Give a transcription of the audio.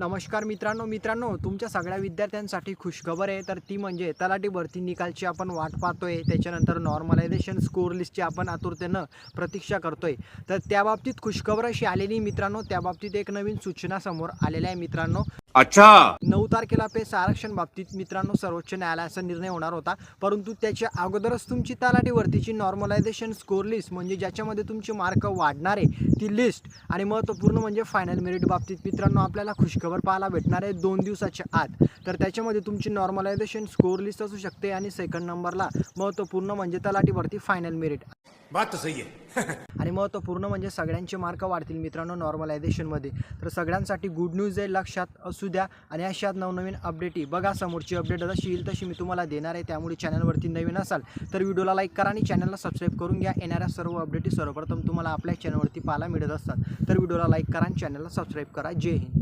नमस्कार मित्रांनो तुमच्या सगळ्या विद्यार्थ्यांसाठी खुशखबर आहे। तर ती म्हणजे तलाठी भरती निकालची आपण वाट पाहतोय, त्याच्यानंतर नॉर्मलायझेशन स्कोर लिस्टची आपण आतुरतेनं प्रतीक्षा करतोय। तर त्या बाबतीत खुशखबर अशी आलेली मित्रांनो, त्या बाबतीत एक नवीन सूचना समोर आलेल्या आहे मित्रांनो। अच्छा 9 तारखेला पेस आरक्षण बाबतीत मित्रांनो सर्वोच्च न्यायालयाचा निर्णय होणार होता, परंतु त्याच्या अगोदरच तुमची तलाठी भरतीची नॉर्मलायझेशन स्कोर लिस्ट म्हणजे ज्याच्यामध्ये तुमचे मार्क वाढणार आहे ती लिस्ट आणि महत्त्वपूर्ण म्हणजे फायनल मेरिट बाबतीत मित्रांनो आपल्याला खुशखबर पाहायला भेटणार आहे 2 दिवसाच्या आत। तर त्याच्यामध्ये तुमची नॉर्मलायझेशन स्कोर लिस्ट असू शकते आणि सेकंड नंबरला महत्त्वपूर्ण म्हणजे तलाठी भरती फायनल मेरिट। बात तो सही है आणि महत्त्वपूर्ण म्हणजे सगळ्यांचे मार्क वाढतील मित्रांनो नॉर्मलायझेशनमध्ये। तर सगळ्यांसाठी गुड न्यूज आहे, लक्षात असू द्या। आणि अशात नवनवीन अपडेट बघा, समोरची अपडेट जशी येईल तशी मी तुम्हाला देणार आहे, त्यामुळे चॅनलवरती नवीन असाल तर व्हिडिओला लाईक करा आणि चॅनलला सबस्क्राईब करून घ्या। येणाऱ्या सर्व अपडेटी सर्वप्रथम तुम्हाला आपल्या चॅनलवरती पाहायला मिळत असतात। तर व्हिडिओला लाईक करा आणि चॅनलला सबस्क्राईब करा। जय हिंद।